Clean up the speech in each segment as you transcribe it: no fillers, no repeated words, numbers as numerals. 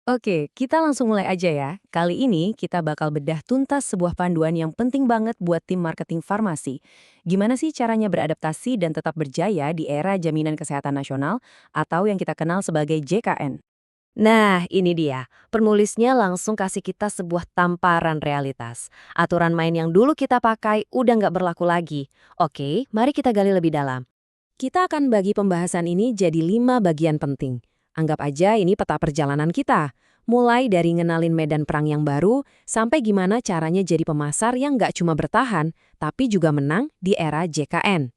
Oke, kita langsung mulai aja ya. Kali ini kita bakal bedah tuntas sebuah panduan yang penting banget buat tim marketing farmasi. Gimana sih caranya beradaptasi dan tetap berjaya di era jaminan kesehatan nasional atau yang kita kenal sebagai JKN? Nah, ini dia. Penulisnya langsung kasih kita sebuah tamparan realitas. Aturan main yang dulu kita pakai udah nggak berlaku lagi. Oke, mari kita gali lebih dalam. Kita akan bagi pembahasan ini jadi 5 bagian penting. Anggap aja ini peta perjalanan kita. Mulai dari ngenalin medan perang yang baru, sampai gimana caranya jadi pemasar yang nggak cuma bertahan, tapi juga menang di era JKN.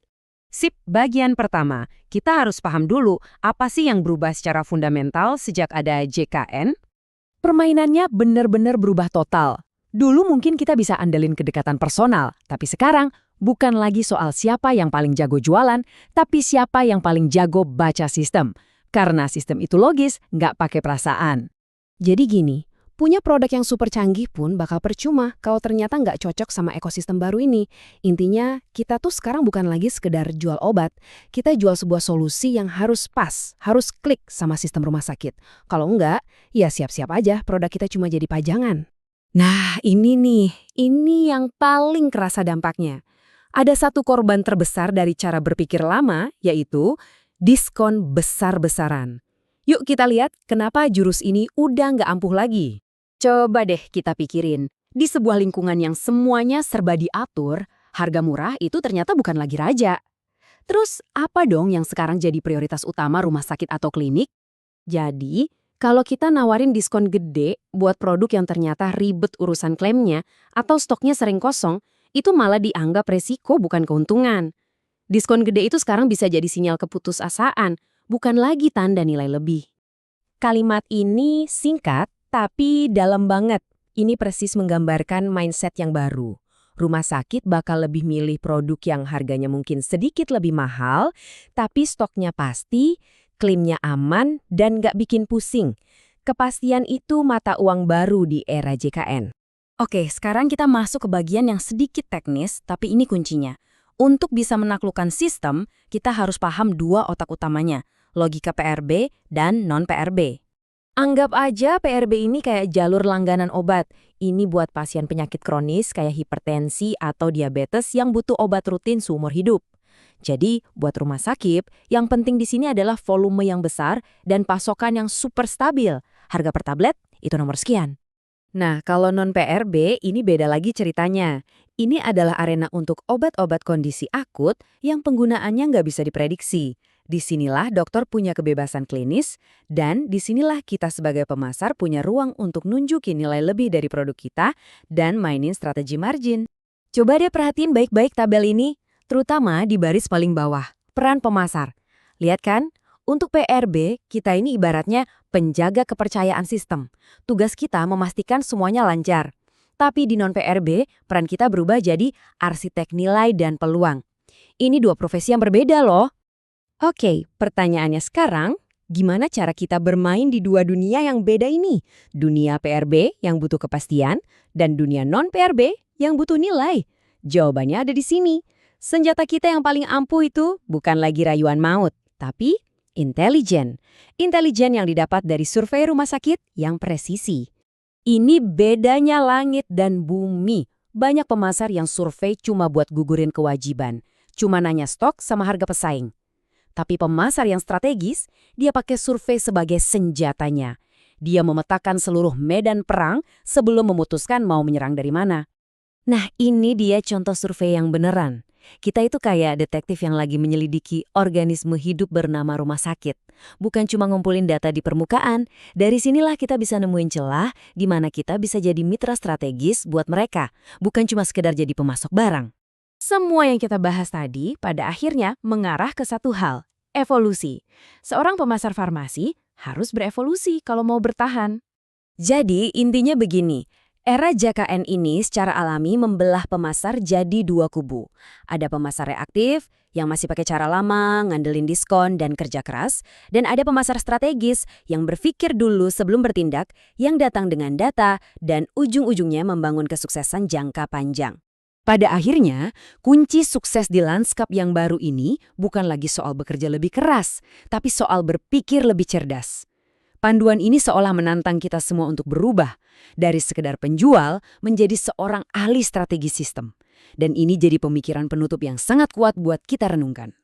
Sip, bagian pertama. Kita harus paham dulu apa sih yang berubah secara fundamental sejak ada JKN? Permainannya benar-benar berubah total. Dulu mungkin kita bisa andelin kedekatan personal, tapi sekarang bukan lagi soal siapa yang paling jago jualan, tapi siapa yang paling jago baca sistem. Karena sistem itu logis, nggak pakai perasaan. Jadi gini, punya produk yang super canggih pun bakal percuma kalau ternyata nggak cocok sama ekosistem baru ini. Intinya, kita tuh sekarang bukan lagi sekedar jual obat, kita jual sebuah solusi yang harus pas, harus klik sama sistem rumah sakit. Kalau enggak, ya siap-siap aja produk kita cuma jadi pajangan. Nah, ini yang paling kerasa dampaknya. Ada satu korban terbesar dari cara berpikir lama, yaitu diskon besar-besaran. Yuk kita lihat kenapa jurus ini udah nggak ampuh lagi. Coba deh kita pikirin, di sebuah lingkungan yang semuanya serba diatur, harga murah itu ternyata bukan lagi raja. Terus apa dong yang sekarang jadi prioritas utama rumah sakit atau klinik? Jadi, kalau kita nawarin diskon gede buat produk yang ternyata ribet urusan klaimnya atau stoknya sering kosong, itu malah dianggap resiko bukan keuntungan. Diskon gede itu sekarang bisa jadi sinyal keputusasaan, bukan lagi tanda nilai lebih. Kalimat ini singkat, tapi dalam banget. Ini persis menggambarkan mindset yang baru. Rumah sakit bakal lebih milih produk yang harganya mungkin sedikit lebih mahal, tapi stoknya pasti, klaimnya aman, dan nggak bikin pusing. Kepastian itu mata uang baru di era JKN. Oke, sekarang kita masuk ke bagian yang sedikit teknis, tapi ini kuncinya. Untuk bisa menaklukkan sistem, kita harus paham dua otak utamanya, logika PRB dan non-PRB. Anggap aja PRB ini kayak jalur langganan obat. Ini buat pasien penyakit kronis kayak hipertensi atau diabetes yang butuh obat rutin seumur hidup. Jadi, buat rumah sakit, yang penting di sini adalah volume yang besar dan pasokan yang super stabil. Harga per tablet itu nomor sekian. Nah, kalau non-PRB ini beda lagi ceritanya. Ini adalah arena untuk obat-obat kondisi akut yang penggunaannya nggak bisa diprediksi. Disinilah dokter punya kebebasan klinis, dan disinilah kita sebagai pemasar punya ruang untuk nunjukin nilai lebih dari produk kita dan mainin strategi margin. Coba deh perhatiin baik-baik tabel ini, terutama di baris paling bawah, peran pemasar. Lihat kan? Untuk PRB, kita ini ibaratnya penjaga kepercayaan sistem. Tugas kita memastikan semuanya lancar. Tapi di non-PRB, peran kita berubah jadi arsitek nilai dan peluang. Ini dua profesi yang berbeda loh. Oke, pertanyaannya sekarang, gimana cara kita bermain di dua dunia yang beda ini? Dunia PRB yang butuh kepastian, dan dunia non-PRB yang butuh nilai. Jawabannya ada di sini. Senjata kita yang paling ampuh itu bukan lagi rayuan maut, tapi intelijen. Intelijen yang didapat dari survei rumah sakit yang presisi. Ini bedanya langit dan bumi. Banyak pemasar yang survei cuma buat gugurin kewajiban. Cuma nanya stok sama harga pesaing. Tapi pemasar yang strategis, dia pakai survei sebagai senjatanya. Dia memetakan seluruh medan perang sebelum memutuskan mau menyerang dari mana. Nah, ini dia contoh survei yang beneran. Kita itu kayak detektif yang lagi menyelidiki organisme hidup bernama rumah sakit. Bukan cuma ngumpulin data di permukaan, dari sinilah kita bisa nemuin celah di mana kita bisa jadi mitra strategis buat mereka, bukan cuma sekedar jadi pemasok barang. Semua yang kita bahas tadi pada akhirnya mengarah ke satu hal, evolusi. Seorang pemasar farmasi harus berevolusi kalau mau bertahan. Jadi intinya begini, era JKN ini secara alami membelah pemasar jadi dua kubu. Ada pemasar reaktif yang masih pakai cara lama, ngandelin diskon dan kerja keras, dan ada pemasar strategis yang berpikir dulu sebelum bertindak, yang datang dengan data dan ujung-ujungnya membangun kesuksesan jangka panjang. Pada akhirnya, kunci sukses di lanskap yang baru ini bukan lagi soal bekerja lebih keras, tapi soal berpikir lebih cerdas. Panduan ini seolah menantang kita semua untuk berubah dari sekedar penjual menjadi seorang ahli strategi sistem. Dan ini jadi pemikiran penutup yang sangat kuat buat kita renungkan.